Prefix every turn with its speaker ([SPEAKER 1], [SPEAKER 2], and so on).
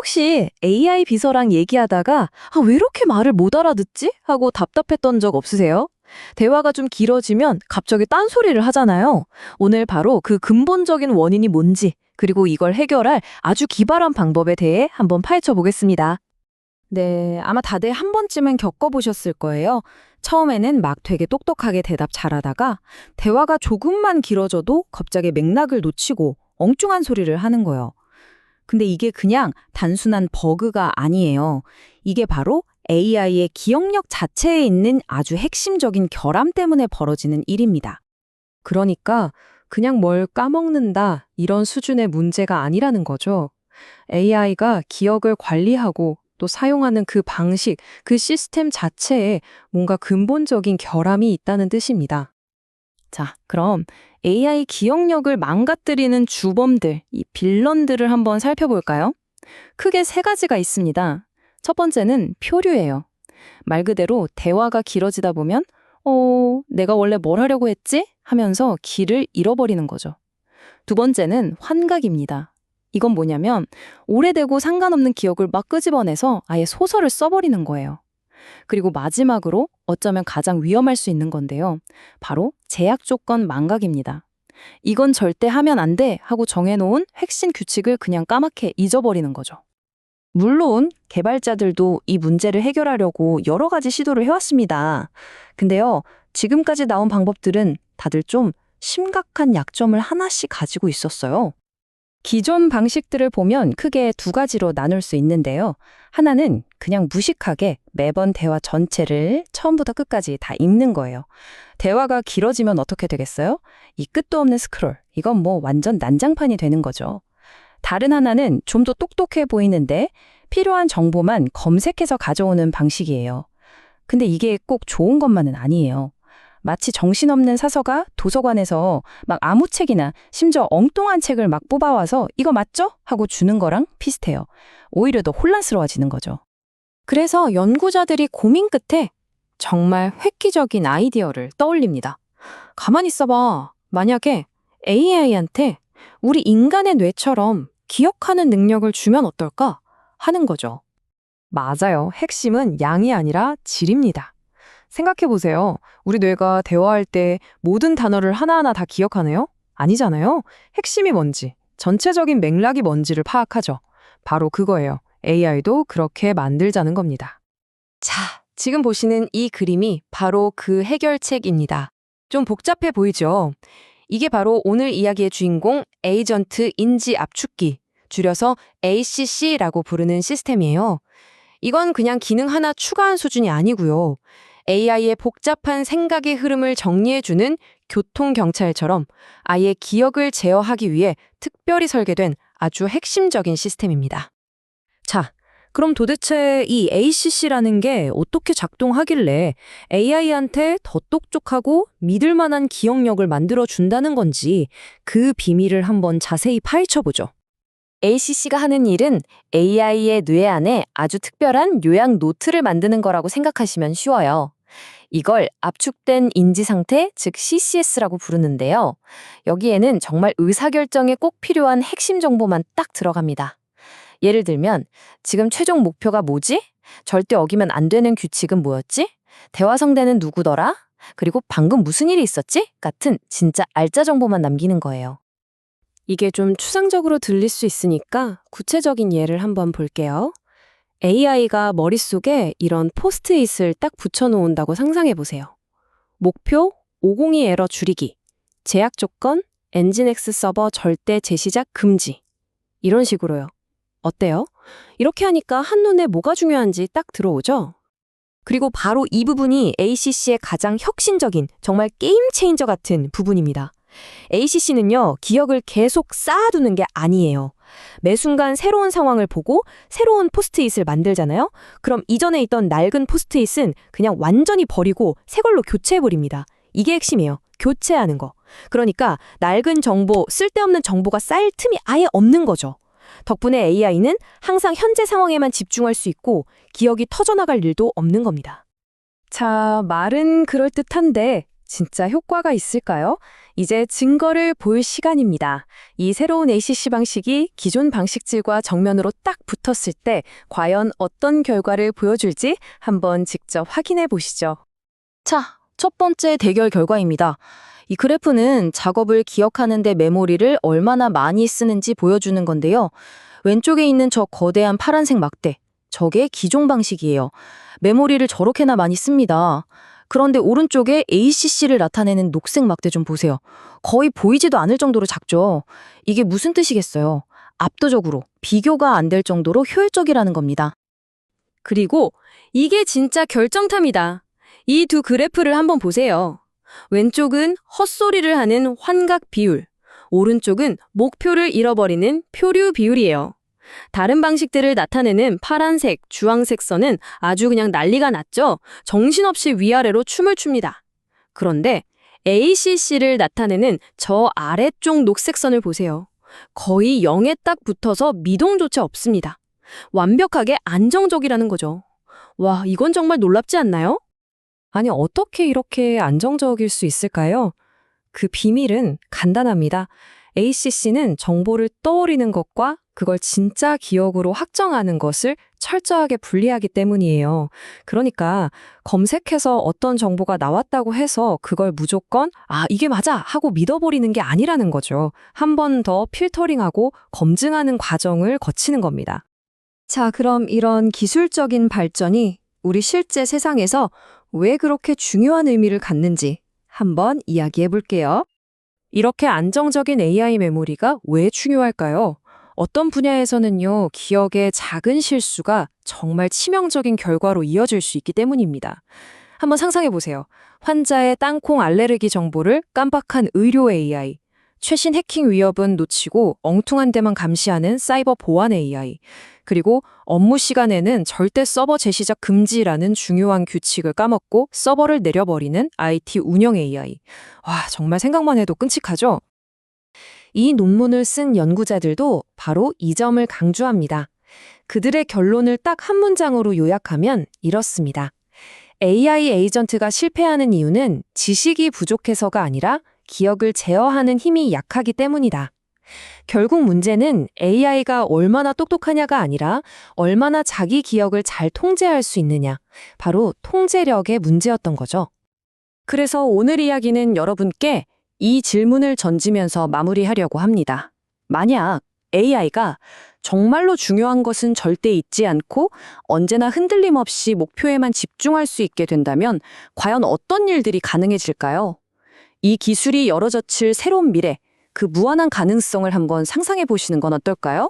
[SPEAKER 1] 혹시 AI 비서랑 얘기하다가 왜 이렇게 말을 못 알아듣지? 하고 답답했던 적 없으세요? 대화가 좀 길어지면 갑자기 딴소리를 하잖아요. 오늘 바로 그 근본적인 원인이 뭔지, 그리고 이걸 해결할 아주 기발한 방법에 대해 한번 파헤쳐 보겠습니다.
[SPEAKER 2] 네, 아마 다들 한 번쯤은 겪어보셨을 거예요. 처음에는 막 되게 똑똑하게 대답 잘하다가 대화가 조금만 길어져도 갑자기 맥락을 놓치고 엉뚱한 소리를 하는 거예요. 근데 이게 그냥 단순한 버그가 아니에요. 이게 바로 AI의 기억력 자체에 있는 아주 핵심적인 결함 때문에 벌어지는 일입니다.
[SPEAKER 3] 그러니까 그냥 뭘 까먹는다 이런 수준의 문제가 아니라는 거죠. AI가 기억을 관리하고 또 사용하는 그 방식, 그 시스템 자체에 뭔가 근본적인 결함이 있다는 뜻입니다.
[SPEAKER 2] 자, 그럼 AI 기억력을 망가뜨리는 주범들, 이 빌런들을 한번 살펴볼까요? 크게 세 가지가 있습니다. 첫 번째는 표류예요. 말 그대로 대화가 길어지다 보면 내가 원래 뭘 하려고 했지? 하면서 길을 잃어버리는 거죠. 두 번째는 환각입니다. 이건 뭐냐면 오래되고 상관없는 기억을 막 끄집어내서 아예 소설을 써버리는 거예요. 그리고 마지막으로 어쩌면 가장 위험할 수 있는 건데요. 바로 제약 조건 망각입니다. 이건 절대 하면 안 돼 하고 정해놓은 핵심 규칙을 그냥 까맣게 잊어버리는 거죠.
[SPEAKER 1] 물론 개발자들도 이 문제를 해결하려고 여러 가지 시도를 해왔습니다. 근데요, 지금까지 나온 방법들은 다들 좀 심각한 약점을 하나씩 가지고 있었어요.
[SPEAKER 2] 기존 방식들을 보면 크게 두 가지로 나눌 수 있는데요. 하나는 그냥 무식하게 매번 대화 전체를 처음부터 끝까지 다 읽는 거예요. 대화가 길어지면 어떻게 되겠어요? 이 끝도 없는 스크롤. 이건 뭐 완전 난장판이 되는 거죠. 다른 하나는 좀 더 똑똑해 보이는데 필요한 정보만 검색해서 가져오는 방식이에요. 근데 이게 꼭 좋은 것만은 아니에요. 마치 정신없는 사서가 도서관에서 막 아무 책이나 심지어 엉뚱한 책을 막 뽑아와서 이거 맞죠? 하고 주는 거랑 비슷해요. 오히려 더 혼란스러워지는 거죠. 그래서 연구자들이 고민 끝에 정말 획기적인 아이디어를 떠올립니다. 가만히 있어봐. 만약에 AI한테 우리 인간의 뇌처럼 기억하는 능력을 주면 어떨까? 하는 거죠.
[SPEAKER 3] 맞아요. 핵심은 양이 아니라 질입니다. 생각해보세요. 우리 뇌가 대화할 때 모든 단어를 하나하나 다 기억하나요? 아니잖아요. 핵심이 뭔지, 전체적인 맥락이 뭔지를 파악하죠. 바로 그거예요. AI도 그렇게 만들자는 겁니다.
[SPEAKER 1] 자, 지금 보시는 이 그림이 바로 그 해결책입니다. 좀 복잡해 보이죠? 이게 바로 오늘 이야기의 주인공 에이전트 인지 압축기, 줄여서 ACC라고 부르는 시스템이에요. 이건 그냥 기능 하나 추가한 수준이 아니고요. AI의 복잡한 생각의 흐름을 정리해주는 교통경찰처럼 아예 기억을 제어하기 위해 특별히 설계된 아주 핵심적인 시스템입니다. 자, 그럼 도대체 이 ACC라는 게 어떻게 작동하길래 AI한테 더 똑똑하고 믿을 만한 기억력을 만들어준다는 건지 그 비밀을 한번 자세히 파헤쳐보죠. ACC가 하는 일은 AI의 뇌 안에 아주 특별한 요약 노트를 만드는 거라고 생각하시면 쉬워요. 이걸 압축된 인지 상태, 즉 CCS라고 부르는데요. 여기에는 정말 의사결정에 꼭 필요한 핵심 정보만 딱 들어갑니다. 예를 들면 지금 최종 목표가 뭐지? 절대 어기면 안 되는 규칙은 뭐였지? 대화 상대는 누구더라? 그리고 방금 무슨 일이 있었지? 같은 진짜 알짜 정보만 남기는 거예요. 이게 좀 추상적으로 들릴 수 있으니까 구체적인 예를 한번 볼게요. AI가 머릿속에 이런 포스트잇을 딱 붙여놓은다고 상상해보세요. 목표 502 에러 줄이기, 제약 조건 엔진X 서버 절대 재시작 금지. 이런 식으로요. 어때요? 이렇게 하니까 한눈에 뭐가 중요한지 딱 들어오죠? 그리고 바로 이 부분이 ACC의 가장 혁신적인, 정말 게임 체인저 같은 부분입니다. ACC는요, 기억을 계속 쌓아두는 게 아니에요. 매 순간 새로운 상황을 보고 새로운 포스트잇을 만들잖아요? 그럼 이전에 있던 낡은 포스트잇은 그냥 완전히 버리고 새 걸로 교체해버립니다. 이게 핵심이에요. 교체하는 거. 그러니까 낡은 정보, 쓸데없는 정보가 쌓일 틈이 아예 없는 거죠. 덕분에 AI는 항상 현재 상황에만 집중할 수 있고 기억이 터져나갈 일도 없는 겁니다.
[SPEAKER 3] 자, 말은 그럴듯한데
[SPEAKER 2] 진짜 효과가 있을까요? 이제 증거를 볼 시간입니다. 이 새로운 ACC 방식이 기존 방식질과 정면으로 딱 붙었을 때 과연 어떤 결과를 보여줄지 한번 직접 확인해 보시죠. 자, 첫 번째 대결 결과입니다. 이 그래프는 작업을 기억하는 데 메모리를 얼마나 많이 쓰는지 보여주는 건데요. 왼쪽에 있는 저 거대한 파란색 막대, 저게 기존 방식이에요. 메모리를 저렇게나 많이 씁니다. 그런데 오른쪽에 ACC를 나타내는 녹색 막대 좀 보세요. 거의 보이지도 않을 정도로 작죠. 이게 무슨 뜻이겠어요? 압도적으로 비교가 안 될 정도로 효율적이라는 겁니다.
[SPEAKER 4] 그리고 이게 진짜 결정탑이다. 이 두 그래프를 한번 보세요. 왼쪽은 헛소리를 하는 환각 비율, 오른쪽은 목표를 잃어버리는 표류 비율이에요. 다른 방식들을 나타내는 파란색, 주황색 선은 아주 그냥 난리가 났죠? 정신없이 위아래로 춤을 춥니다. 그런데 ACC를 나타내는 저 아래쪽 녹색 선을 보세요. 거의 0에 딱 붙어서 미동조차 없습니다. 완벽하게 안정적이라는 거죠. 와, 이건 정말 놀랍지 않나요?
[SPEAKER 3] 아니, 어떻게 이렇게 안정적일 수 있을까요? 그 비밀은 간단합니다. ACC는 정보를 떠올리는 것과 그걸 진짜 기억으로 확정하는 것을 철저하게 분리하기 때문이에요. 그러니까 검색해서 어떤 정보가 나왔다고 해서 그걸 무조건 이게 맞아 하고 믿어버리는 게 아니라는 거죠. 한 번 더 필터링하고 검증하는 과정을 거치는 겁니다.
[SPEAKER 1] 자, 그럼 이런 기술적인 발전이 우리 실제 세상에서 왜 그렇게 중요한 의미를 갖는지 한번 이야기해 볼게요.
[SPEAKER 3] 이렇게 안정적인 AI 메모리가 왜 중요할까요? 어떤 분야에서는요, 기억의 작은 실수가 정말 치명적인 결과로 이어질 수 있기 때문입니다. 한번 상상해 보세요. 환자의 땅콩 알레르기 정보를 깜빡한 의료 AI, 최신 해킹 위협은 놓치고 엉뚱한 데만 감시하는 사이버 보안 AI, 그리고 업무 시간에는 절대 서버 재시작 금지라는 중요한 규칙을 까먹고 서버를 내려버리는 IT 운영 AI. 와, 정말 생각만 해도 끔찍하죠? 이 논문을 쓴 연구자들도 바로 이 점을 강조합니다. 그들의 결론을 딱 한 문장으로 요약하면 이렇습니다. AI 에이전트가 실패하는 이유는 지식이 부족해서가 아니라 기억을 제어하는 힘이 약하기 때문이다. 결국 문제는 AI가 얼마나 똑똑하냐가 아니라 얼마나 자기 기억을 잘 통제할 수 있느냐, 바로 통제력의 문제였던 거죠.
[SPEAKER 2] 그래서 오늘 이야기는 여러분께 이 질문을 던지면서 마무리하려고 합니다. 만약 AI가 정말로 중요한 것은 절대 잊지 않고 언제나 흔들림 없이 목표에만 집중할 수 있게 된다면 과연 어떤 일들이 가능해질까요? 이 기술이 열어젖힐 새로운 미래, 그 무한한 가능성을 한번 상상해 보시는 건 어떨까요?